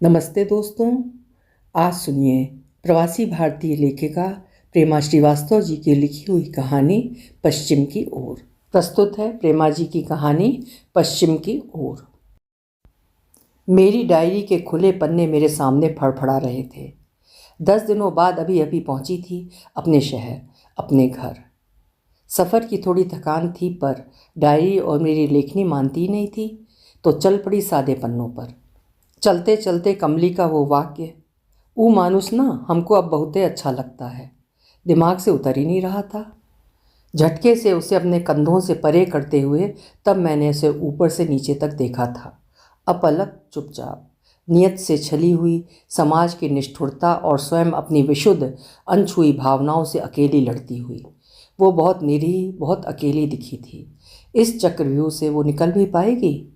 नमस्ते दोस्तों। आज सुनिए प्रवासी भारतीय लेखिका प्रेमा श्रीवास्तव जी की लिखी हुई कहानी पश्चिम की ओर। प्रस्तुत है प्रेमा जी की कहानी पश्चिम की ओर। मेरी डायरी के खुले पन्ने मेरे सामने फड़फड़ा रहे थे। 10 दिनों बाद अभी अभी पहुंची थी अपने शहर, अपने घर। सफ़र की थोड़ी थकान थी, पर डायरी और मेरी लेखनी मानती नहीं थी, तो चल पड़ी सादे पन्नों पर। चलते चलते कमली का वो वाक्य, ऊ मानुस ना हमको अब बहुते अच्छा लगता है, दिमाग से उतर ही नहीं रहा था। झटके से उसे अपने कंधों से परे करते हुए तब मैंने उसे ऊपर से नीचे तक देखा था। अपलक, चुपचाप, नियत से छली हुई, समाज की निष्ठुरता और स्वयं अपनी विशुद्ध अनछुई भावनाओं से अकेली लड़ती हुई। वो बहुत निरीह, बहुत अकेली दिखी थी। इस चक्रव्यूह से वो निकल भी पाएगी?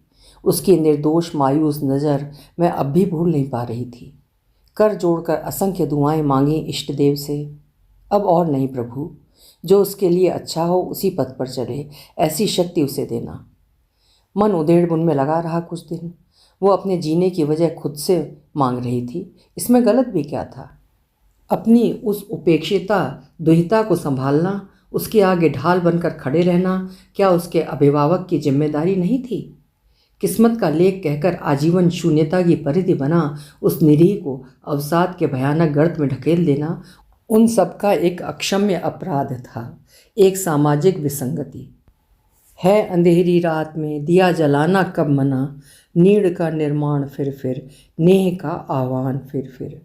उसकी निर्दोष मायूस नज़र मैं अब भी भूल नहीं पा रही थी। कर जोड़कर असंख्य दुआएं मांगी इष्ट देव से, अब और नहीं प्रभु, जो उसके लिए अच्छा हो उसी पथ पर चले, ऐसी शक्ति उसे देना। मन उधेड़ बुन में लगा रहा कुछ दिन। वो अपने जीने की वजह खुद से मांग रही थी, इसमें गलत भी क्या था? अपनी उस उपेक्षिता दुहिता को संभालना, उसके आगे ढाल बनकर खड़े रहना, क्या उसके अभिभावक की जिम्मेदारी नहीं थी? किस्मत का लेख कहकर आजीवन शून्यता की परिधि बना उस निरीह को अवसाद के भयानक गर्त में ढकेल देना, उन सबका एक अक्षम्य अपराध था, एक सामाजिक विसंगति। है अंधेरी रात में दिया जलाना कब मना, नीड़ का निर्माण फिर नेह का आह्वान फिर।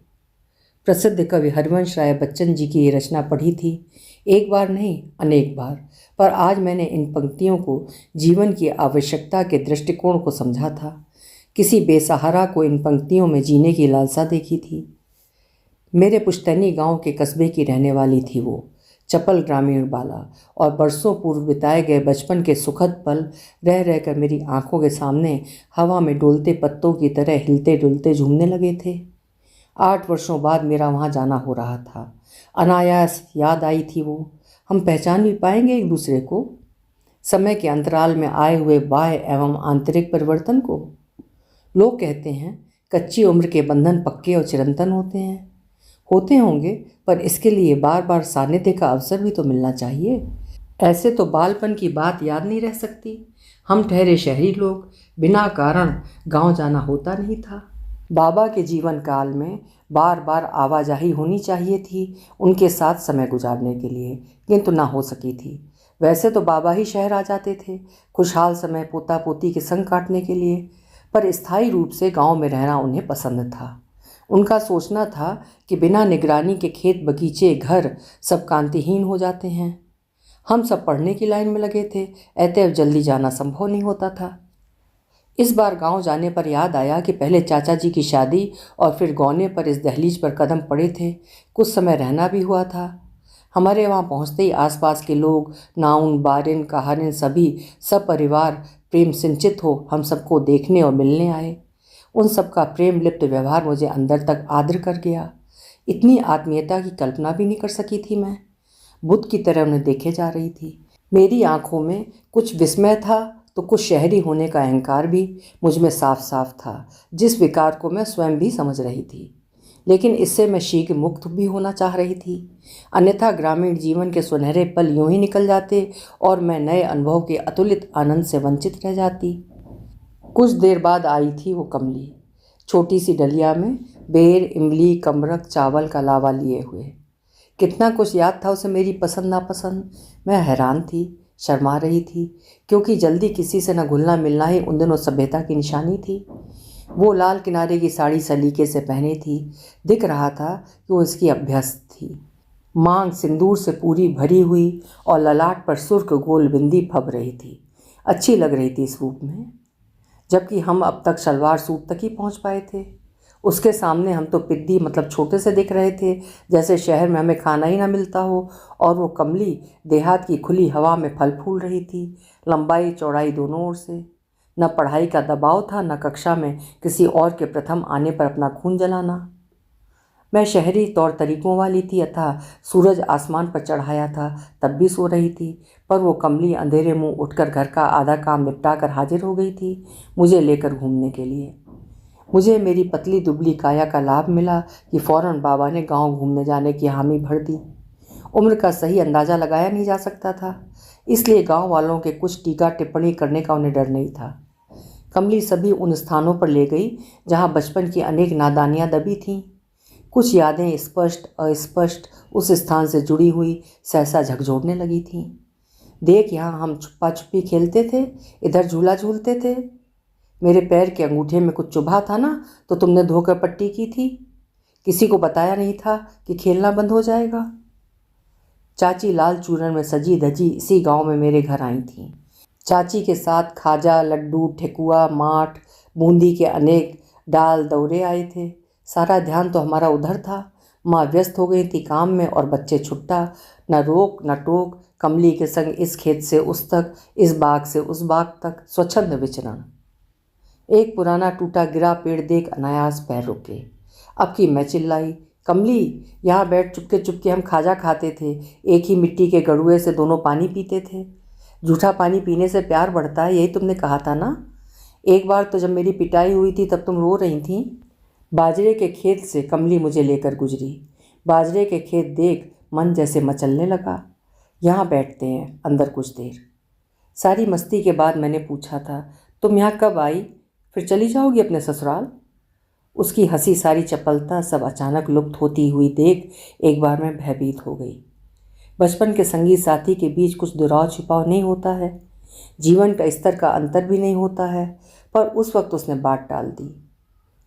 प्रसिद्ध कवि हरिवंश राय बच्चन जी की ये रचना पढ़ी थी, एक बार नहीं अनेक बार, पर आज मैंने इन पंक्तियों को जीवन की आवश्यकता के दृष्टिकोण को समझा था। किसी बेसहारा को इन पंक्तियों में जीने की लालसा देखी थी। मेरे पुश्तैनी गांव के कस्बे की रहने वाली थी वो, चपल ग्रामीण बाला, और बरसों पूर्व बिताए गए बचपन के सुखद पल रह रहकर मेरी आंखों के सामने हवा में डोलते पत्तों की तरह हिलते डुलते झूमने लगे थे। 8 वर्षों बाद मेरा वहाँ जाना हो रहा था। अनायास याद आई थी वो। हम पहचान भी पाएंगे एक दूसरे को, समय के अंतराल में आए हुए बाह्य एवं आंतरिक परिवर्तन को। लोग कहते हैं कच्ची उम्र के बंधन पक्के और चिरंतन होते होंगे, पर इसके लिए बार बार सानिध्य का अवसर भी तो मिलना चाहिए। ऐसे तो बालपन की बात याद नहीं रह सकती। हम ठहरे शहरी लोग, बिना कारण गांव जाना होता नहीं था। बाबा के जीवन काल में बार बार आवाजाही होनी चाहिए थी उनके साथ समय गुजारने के लिए, किंतु ना हो सकी थी। वैसे तो बाबा ही शहर आ जाते थे खुशहाल समय पोता पोती के संग काटने के लिए, पर स्थायी रूप से गांव में रहना उन्हें पसंद था। उनका सोचना था कि बिना निगरानी के खेत बगीचे घर सब कांतिहीन हो जाते हैं। हम सब पढ़ने की लाइन में लगे थे, अतएव जल्दी जाना संभव नहीं होता था। इस बार गांव जाने पर याद आया कि पहले चाचा जी की शादी और फिर गौने पर इस दहलीज पर कदम पड़े थे। कुछ समय रहना भी हुआ था। हमारे वहाँ पहुँचते ही आसपास के लोग, नाउन बारिन कहारिन, सभी सब परिवार प्रेम सिंचित हो हम सबको देखने और मिलने आए। उन सबका प्रेम लिप्त व्यवहार मुझे अंदर तक आर्द्र कर गया। इतनी आत्मीयता की कल्पना भी नहीं कर सकी थी मैं। बुद्ध की तरह उन्हें देखे जा रही थी। मेरी आंखों में कुछ विस्मय था तो कुछ शहरी होने का अहंकार भी मुझ में साफ साफ था, जिस विकार को मैं स्वयं भी समझ रही थी। लेकिन इससे मैं शीघ्र मुक्त भी होना चाह रही थी, अन्यथा ग्रामीण जीवन के सुनहरे पल यूं ही निकल जाते और मैं नए अनुभव के अतुलित आनंद से वंचित रह जाती। कुछ देर बाद आई थी वो कमली, छोटी सी डलिया में बेर, इमली, कमरक, चावल का लावा लिए हुए। कितना कुछ याद था उसे मेरी पसंद नापसंद। मैं हैरान थी, शर्मा रही थी, क्योंकि जल्दी किसी से न घुलना मिलना ही उन दिनों सभ्यता की निशानी थी। वो लाल किनारे की साड़ी सलीके से पहनी थी, दिख रहा था कि वो इसकी अभ्यस्त थी। मांग सिंदूर से पूरी भरी हुई और ललाट पर सुर्ख गोल बिंदी फब रही थी। अच्छी लग रही थी इस रूप में, जबकि हम अब तक सलवार सूट तक ही पहुंच पाए थे। उसके सामने हम तो पिद्दी मतलब छोटे से दिख रहे थे, जैसे शहर में हमें खाना ही ना मिलता हो। और वो कमली देहात की खुली हवा में फल फूल रही थी, लंबाई चौड़ाई दोनों ओर से। न पढ़ाई का दबाव था, न कक्षा में किसी और के प्रथम आने पर अपना खून जलाना। मैं शहरी तौर तरीकों वाली थी, अतः सूरज आसमान पर चढ़ाया था तब भी सो रही थी, पर वो कमली अंधेरे मुंह उठकर घर का आधा काम निपटा कर हाजिर हो गई थी मुझे लेकर घूमने के लिए। मुझे मेरी पतली दुबली काया का लाभ मिला कि फौरन बाबा ने गांव घूमने जाने की हामी भर दी। उम्र का सही अंदाज़ा लगाया नहीं जा सकता था, इसलिए गांव वालों के कुछ टीका टिप्पणी करने का उन्हें डर नहीं था। कमली सभी उन स्थानों पर ले गई जहां बचपन की अनेक नादानियां दबी थीं। कुछ यादें स्पष्ट अस्पष्ट उस स्थान से जुड़ी हुई सहसा झकझोरने लगी थीं। देख, यहाँ हम छुपा छुपी खेलते थे, इधर झूला झूलते थे। मेरे पैर के अंगूठे में कुछ चुभा था ना, तो तुमने धोकर पट्टी की थी। किसी को बताया नहीं था कि खेलना बंद हो जाएगा। चाची लाल चूरन में सजी धजी इसी गांव में मेरे घर आई थीं। चाची के साथ खाजा, लड्डू, ठेकुआ, माठ, बूंदी के अनेक डाल दौरे आए थे। सारा ध्यान तो हमारा उधर था। माँ व्यस्त हो गई थी काम में और बच्चे छुट्टा, न रोक न टोक, कमली के संग इस खेत से उस तक, इस बाग से उस बाग तक स्वच्छंद विचरण। एक पुराना टूटा गिरा पेड़ देख अनायास पैर रुके। अब की मैं चिल्लाई, कमली, यहाँ बैठ, चुपके चुपके हम खाजा खाते थे, एक ही मिट्टी के गड़ुए से दोनों पानी पीते थे। जूठा पानी पीने से प्यार बढ़ता है, यही तुमने कहा था ना। एक बार तो जब मेरी पिटाई हुई थी तब तुम रो रही थी। बाजरे के खेत से कमली मुझे लेकर गुजरी। बाजरे के खेत देख मन जैसे मचलने लगा। यहाँ बैठते हैं अंदर कुछ देर। सारी मस्ती के बाद मैंने पूछा था, तुम यहाँ कब आई, फिर चली जाओगी अपने ससुराल? उसकी हंसी सारी चपलता सब अचानक लुप्त होती हुई देख एक बार मैं भयभीत हो गई। बचपन के संगी साथी के बीच कुछ दुराव छिपाव नहीं होता है, जीवन का स्तर का अंतर भी नहीं होता है, पर उस वक्त उसने बात टाल दी।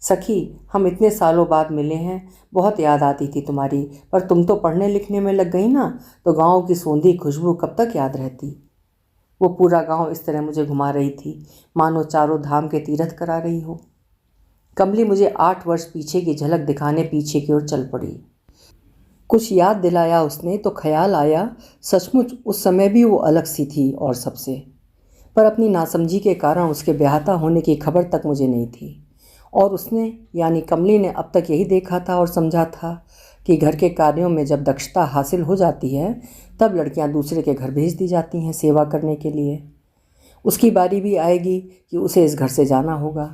सखी, हम इतने सालों बाद मिले हैं, बहुत याद आती थी तुम्हारी, पर तुम तो पढ़ने लिखने में लग गई ना, तो गाँव की सोंधी खुशबू कब तक याद रहती। वो पूरा गांव इस तरह मुझे घुमा रही थी, मानो चारों धाम के तीर्थ करा रही हो। कमली मुझे 8 वर्ष पीछे की झलक दिखाने पीछे की ओर चल पड़ी। कुछ याद दिलाया उसने तो ख्याल आया, सचमुच उस समय भी वो अलग सी थी और सबसे। पर अपनी नासमझी के कारण उसके ब्याहता होने की खबर तक मुझे नहीं थी। और उसने यानी कमली ने अब तक यही देखा था और समझा था कि घर के कार्यों में जब दक्षता हासिल हो जाती है तब लड़कियां दूसरे के घर भेज दी जाती हैं सेवा करने के लिए। उसकी बारी भी आएगी कि उसे इस घर से जाना होगा।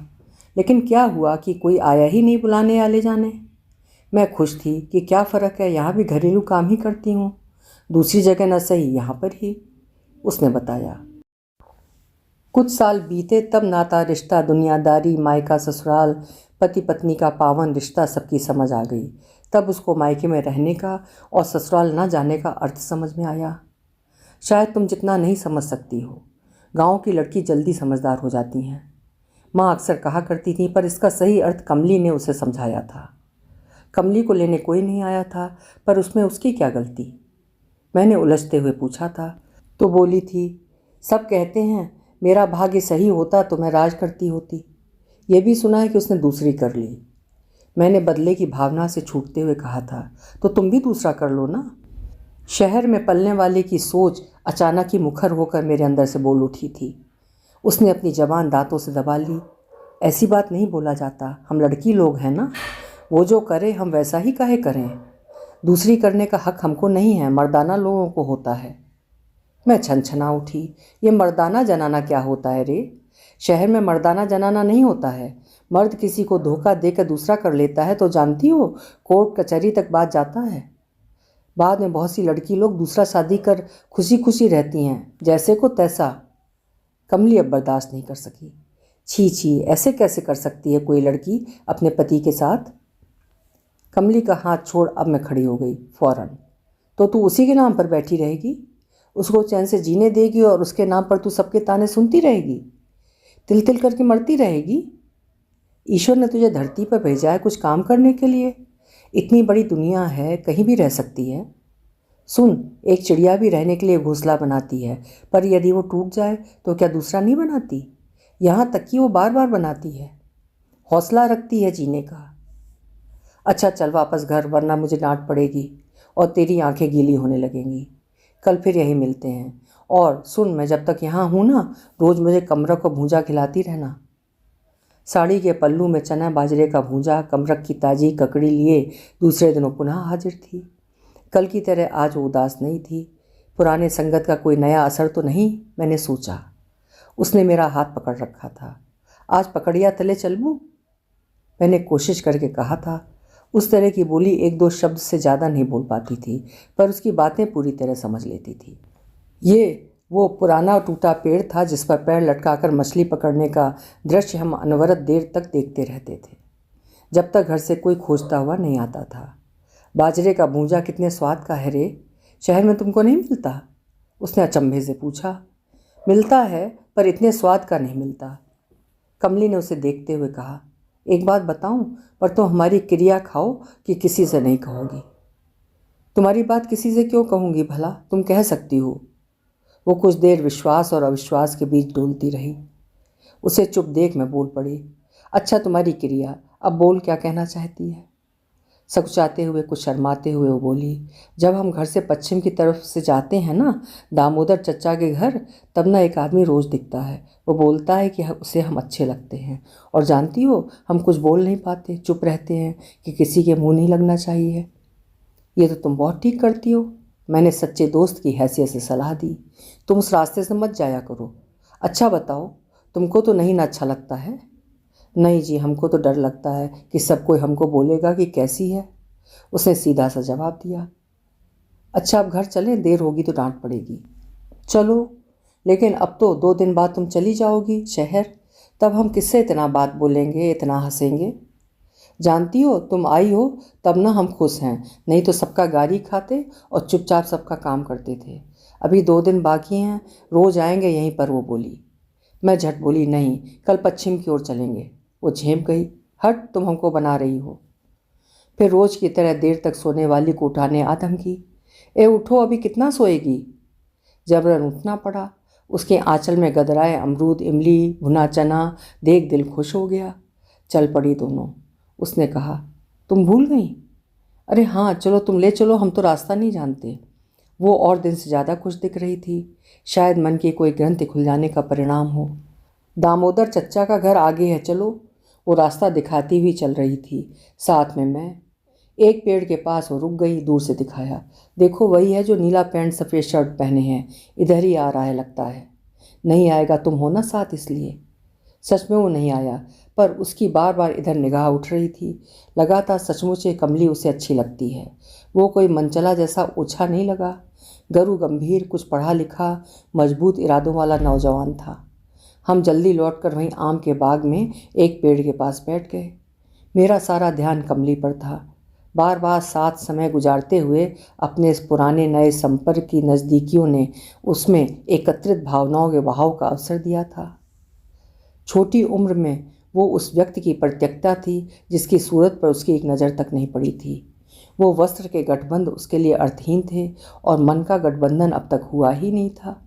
लेकिन क्या हुआ कि कोई आया ही नहीं बुलाने या ले जाने। मैं खुश थी कि क्या फ़र्क है, यहाँ भी घरेलू काम ही करती हूँ, दूसरी जगह न सही यहाँ पर ही। उसने बताया। कुछ साल बीते तब नाता रिश्ता, दुनियादारी, मायका ससुराल, पति पत्नी का पावन रिश्ता सबकी समझ आ गई। तब उसको मायके में रहने का और ससुराल न जाने का अर्थ समझ में आया। शायद तुम जितना नहीं समझ सकती हो। गांव की लड़की जल्दी समझदार हो जाती हैं, माँ अक्सर कहा करती थी, पर इसका सही अर्थ कमली ने उसे समझाया था। कमली को लेने कोई नहीं आया था, पर उसमें उसकी क्या गलती? मैंने उलझते हुए पूछा था तो बोली थी, सब कहते हैं मेरा भाग्य सही होता तो मैं राज करती होती। ये भी सुना है कि उसने दूसरी कर ली। मैंने बदले की भावना से छूटते हुए कहा था, तो तुम भी दूसरा कर लो ना। शहर में पलने वाले की सोच अचानक ही मुखर होकर मेरे अंदर से बोल उठी थी। उसने अपनी जबान दांतों से दबा ली। ऐसी बात नहीं बोला जाता, हम लड़की लोग हैं ना, वो जो करे हम वैसा ही काहे करें। दूसरी करने का हक हमको नहीं है, मर्दाना लोगों को होता है। मैं छनछना उठी। ये मर्दाना जनाना क्या होता है रे? शहर में मर्दाना जनाना नहीं होता है। मर्द किसी को धोखा देकर दूसरा कर लेता है तो जानती हो, कोर्ट कचहरी तक बात जाता है। बाद में बहुत सी लड़की लोग दूसरा शादी कर खुशी खुशी रहती हैं, जैसे को तैसा। कमली अब बर्दाश्त नहीं कर सकी। छी छी, ऐसे कैसे कर सकती है कोई लड़की अपने पति के साथ? कमली का हाथ छोड़ अब मैं खड़ी हो गई फौरन। तो तू उसी के नाम पर बैठी रहेगी, उसको चैन से जीने देगी और उसके नाम पर तू सबके ताने सुनती रहेगी, तिल तिल करके मरती रहेगी? ईश्वर ने तुझे धरती पर भेजा है कुछ काम करने के लिए। इतनी बड़ी दुनिया है, कहीं भी रह सकती है। सुन, एक चिड़िया भी रहने के लिए घोंसला बनाती है, पर यदि वो टूट जाए तो क्या दूसरा नहीं बनाती? यहाँ तक कि वो बार बार बनाती है, हौसला रखती है जीने का। अच्छा चल वापस घर, वरना मुझे डांट पड़ेगी और तेरी आंखें गीली होने लगेंगी। कल फिर यही मिलते हैं। और सुन, मैं जब तक यहाँ हूँ ना, रोज़ मुझे कमरक को भूंजा खिलाती रहना। साड़ी के पल्लू में चना बाजरे का भूंजा, कमरक की ताज़ी ककड़ी लिए दूसरे दिनों पुनः हाजिर थी। कल की तरह आज वो उदास नहीं थी। पुराने संगत का कोई नया असर तो नहीं, मैंने सोचा। उसने मेरा हाथ पकड़ रखा था। आज पकड़िया तले चलबू? मैंने कोशिश करके कहा था। उस तरह की बोली एक दो शब्द से ज़्यादा नहीं बोल पाती थी, पर उसकी बातें पूरी तरह समझ लेती थी। ये वो पुराना टूटा पेड़ था जिस पर पैर लटकाकर मछली पकड़ने का दृश्य हम अनवरत देर तक देखते रहते थे, जब तक घर से कोई खोजता हुआ नहीं आता था। बाजरे का भूंजा कितने स्वाद का है रे, शहर में तुमको नहीं मिलता? उसने अचंभे से पूछा। मिलता है, पर इतने स्वाद का नहीं मिलता। कमली ने उसे देखते हुए कहा। एक बात बताऊं, पर तुम हमारी क्रिया खाओ कि किसी से नहीं कहोगी। तुम्हारी बात किसी से क्यों कहूँगी भला, तुम कह सकती हो। वो कुछ देर विश्वास और अविश्वास के बीच डोलती रही। उसे चुप देख मैं बोल पड़ी। अच्छा, तुम्हारी क्रिया, अब बोल क्या कहना चाहती है? सकुचाते हुए, कुछ शर्माते हुए वो बोली, जब हम घर से पश्चिम की तरफ से जाते हैं ना, दामोदर चचा के घर, तब ना एक आदमी रोज़ दिखता है। वो बोलता है कि उसे हम अच्छे लगते हैं, और जानती हो, हम कुछ बोल नहीं पाते, चुप रहते हैं कि किसी के मुंह नहीं लगना चाहिए। ये तो तुम बहुत ठीक करती हो, मैंने सच्चे दोस्त की हैसियत से सलाह दी। तुम उस रास्ते से मत जाया करो। अच्छा बताओ, तुमको तो नहीं ना अच्छा लगता है? नहीं जी, हमको तो डर लगता है कि सब कोई हमको बोलेगा कि कैसी है। उसने सीधा सा जवाब दिया। अच्छा, अब घर चलें, देर होगी तो डांट पड़ेगी। चलो, लेकिन अब तो 2 दिन बाद तुम चली जाओगी शहर, तब हम किससे इतना बात बोलेंगे, इतना हंसेंगे? जानती हो, तुम आई हो तब ना हम खुश हैं, नहीं तो सबका गारी खाते और चुपचाप सबका काम करते थे। अभी 2 दिन बाकी हैं, रोज़ आएंगे यहीं पर, वो बोली। मैं झट बोली, नहीं, कल पश्चिम की ओर चलेंगे। वो झेप गई। हट, तुम हमको बना रही हो। फिर रोज की तरह देर तक सोने वाली को उठाने आ धमकी। ए उठो, अभी कितना सोएगी? जबरन उठना पड़ा। उसके आंचल में गदराए अमरूद, इमली, भुना चना देख दिल खुश हो गया। चल पड़ी दोनों। उसने कहा, तुम भूल गई? अरे हाँ, चलो, तुम ले चलो, हम तो रास्ता नहीं जानते। वो और दिन से ज़्यादा खुश दिख रही थी। शायद मन की कोई ग्रंथि खुल जाने का परिणाम हो। दामोदर चच्चा का घर आगे है, चलो। वो रास्ता दिखाती हुई चल रही थी, साथ में मैं। एक पेड़ के पास वो रुक गई, दूर से दिखाया। देखो, वही है जो नीला पैंट सफ़ेद शर्ट पहने हैं, इधर ही आ रहा है लगता है। नहीं आएगा, तुम हो ना साथ, इसलिए। सच में वो नहीं आया, पर उसकी बार बार इधर निगाह उठ रही थी। लगा था सचमुच ये कमली उसे अच्छी लगती है। वो कोई मनचला जैसा ओछा नहीं लगा। गरु गंभीर, कुछ पढ़ा लिखा, मजबूत इरादों वाला नौजवान था। हम जल्दी लौटकर वहीं आम के बाग में एक पेड़ के पास बैठ गए। मेरा सारा ध्यान कमली पर था। बार बार साथ समय गुजारते हुए अपने इस पुराने नए संपर्क की नज़दीकियों ने उसमें एकत्रित भावनाओं के बहाव का अवसर दिया था। छोटी उम्र में वो उस व्यक्ति की परित्यक्ता थी जिसकी सूरत पर उसकी एक नज़र तक नहीं पड़ी थी। वो वस्त्र के गठबंध उसके लिए अर्थहीन थे, और मन का गठबंधन अब तक हुआ ही नहीं था।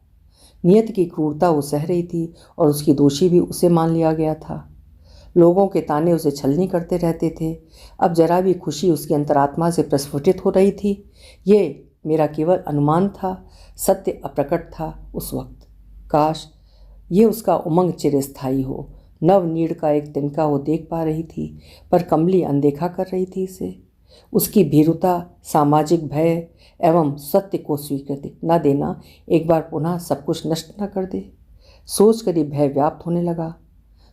नियत की क्रूरता वो सह रही थी, और उसकी दोषी भी उसे मान लिया गया था। लोगों के ताने उसे छलनी करते रहते थे। अब जरा भी खुशी उसकी अंतरात्मा से प्रस्फुटित हो रही थी। ये मेरा केवल अनुमान था, सत्य अप्रकट था उस वक्त। काश ये उसका उमंग चिरस्थायी हो। नव नीड़ का एक तिनका वो देख पा रही थी, पर कमली अनदेखा कर रही थी इसे। उसकी भीरुता, सामाजिक भय एवं सत्य को स्वीकृति न देना एक बार पुनः सब कुछ नष्ट न कर दे। सोच कर ही भय व्याप्त होने लगा।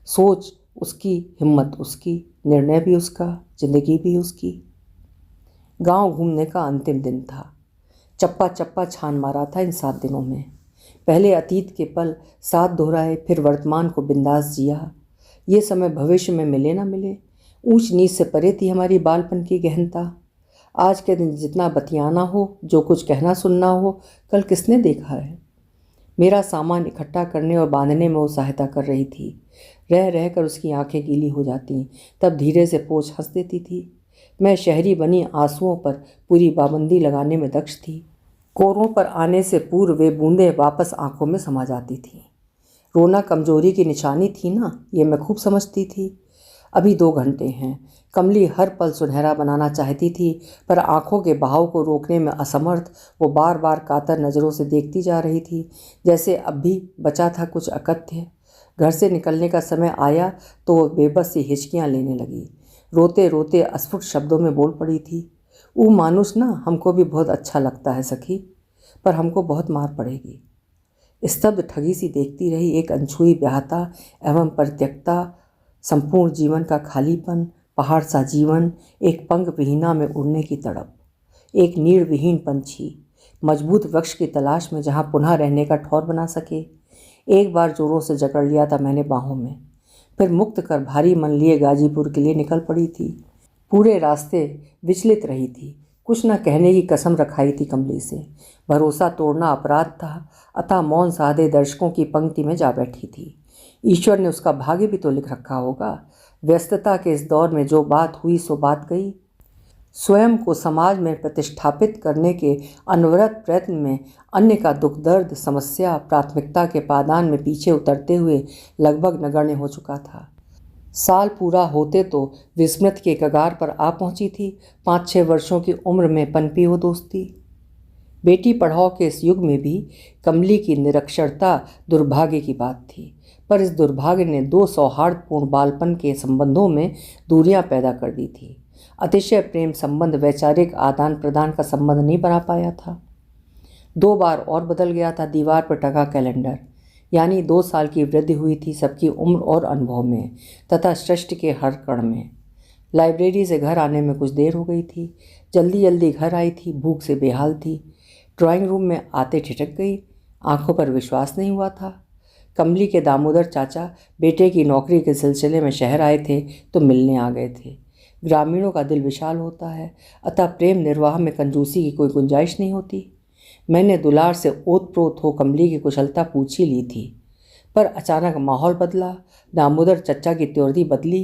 सोच उसकी, हिम्मत उसकी, निर्णय भी उसका, जिंदगी भी उसकी। गांव घूमने का अंतिम दिन था। चप्पा चप्पा छान मारा था इन 7 दिनों में। पहले अतीत के पल साथ दोहराए, फिर वर्तमान को बिंदास जिया। ये समय भविष्य में मिले ना मिले, ऊंच नीच से परे थी हमारी बालपन की गहनता। आज के दिन जितना बतियाना हो, जो कुछ कहना सुनना हो, कल किसने देखा है? मेरा सामान इकट्ठा करने और बांधने में वो सहायता कर रही थी। रह रह कर उसकी आंखें गीली हो जाती, तब धीरे से पोंछ हंस देती थी। मैं शहरी बनी आंसुओं पर पूरी पाबंदी लगाने में दक्ष थी। कोरों पर आने से पूर्व वे बूंदें वापस आंखों में समा जाती थीं। रोना कमजोरी की निशानी थी ना, ये मैं खूब समझती थी। अभी 2 घंटे हैं। कमली हर पल सुनहरा बनाना चाहती थी, पर आंखों के बहाव को रोकने में असमर्थ वो बार बार कातर नज़रों से देखती जा रही थी, जैसे अब भी बचा था कुछ अकथ्य। घर से निकलने का समय आया तो वो बेबस सी हिचकियाँ लेने लगी। रोते रोते अस्फुट शब्दों में बोल पड़ी थी, वो मानुस ना, हमको भी बहुत अच्छा लगता है सखी, पर हमको बहुत मार पड़ेगी। स्तब्ध ठगी सी देखती रही एक अनछुई ब्याहता एवं परित्यक्ता, संपूर्ण जीवन का खालीपन, पहाड़ सा जीवन, एक पंख विहीना में उड़ने की तड़प, एक नीड़ विहीन पंछी मजबूत वृक्ष की तलाश में जहाँ पुनः रहने का ठौर बना सके। एक बार जोरों से जकड़ लिया था मैंने बाहों में, फिर मुक्त कर भारी मन लिए गाजीपुर के लिए निकल पड़ी थी। पूरे रास्ते विचलित रही थी, कुछ न कहने की कसम रखाई थी कमली से। भरोसा तोड़ना अपराध था, अतः मौन साधे दर्शकों की पंक्ति में जा बैठी थी। ईश्वर ने उसका भाग्य भी तो लिख रखा होगा। व्यस्तता के इस दौर में जो बात हुई सो बात गई। स्वयं को समाज में प्रतिष्ठापित करने के अनवरत प्रयत्न में अन्य का दुख दर्द समस्या प्राथमिकता के पादान में पीछे उतरते हुए लगभग नगण्य हो चुका था। साल पूरा होते तो विस्मृत के कगार पर आ पहुंची थी। 5-6 वर्षों की उम्र में पनपी हो दोस्ती। बेटी पढ़ाओ के इस युग में भी कमली की निरक्षरता दुर्भाग्य की बात थी, पर इस दुर्भाग्य ने 2 सौहार्दपूर्ण बालपन के संबंधों में दूरियां पैदा कर दी थी। अतिशय प्रेम संबंध वैचारिक आदान प्रदान का संबंध नहीं बना पाया था। 2 बार और बदल गया था दीवार पर टंगा कैलेंडर, यानी 2 साल की वृद्धि हुई थी सबकी उम्र और अनुभव में तथा सृष्टि के हर कण में। लाइब्रेरी से घर आने में कुछ देर हो गई थी। जल्दी जल्दी घर आई थी, भूख से बेहाल थी। ड्राइंग रूम में आते ठिठक गई, आंखों पर विश्वास नहीं हुआ था। कमली के दामोदर चाचा बेटे की नौकरी के सिलसिले में शहर आए थे तो मिलने आ गए थे। ग्रामीणों का दिल विशाल होता है, अतः प्रेम निर्वाह में कंजूसी की कोई गुंजाइश नहीं होती। मैंने दुलार से ओतप्रोत हो कमली की कुशलता पूछ ही ली थी, पर अचानक माहौल बदला। दामोदर चचा की त्योरदी बदली।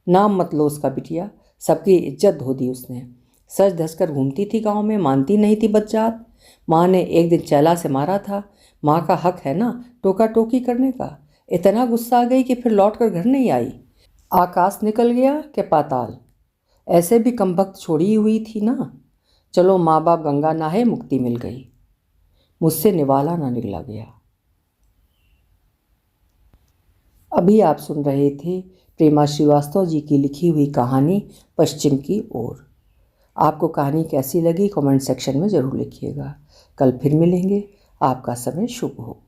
नाम मत लो उसका बिटिया, सबकी इज्जत धो दी उसने। सच धस कर घूमती थी गांव में, मानती नहीं थी बच्चात। माँ ने एक दिन चैला से मारा था। माँ का हक है ना टोका टोकी करने का। इतना गुस्सा आ गई कि फिर लौट कर घर नहीं आई। आकाश निकल गया कि पाताल। ऐसे भी कमबख्त छोड़ी हुई थी ना। चलो माँ बाप गंगा नहाए, मुक्ति मिल गई। मुझसे निवाला ना निकला गया। अभी आप सुन रहे थे प्रेमा श्रीवास्तव जी की लिखी हुई कहानी पश्चिम की ओर। आपको कहानी कैसी लगी कमेंट सेक्शन में ज़रूर लिखिएगा। कल फिर मिलेंगे। आपका समय शुभ हो।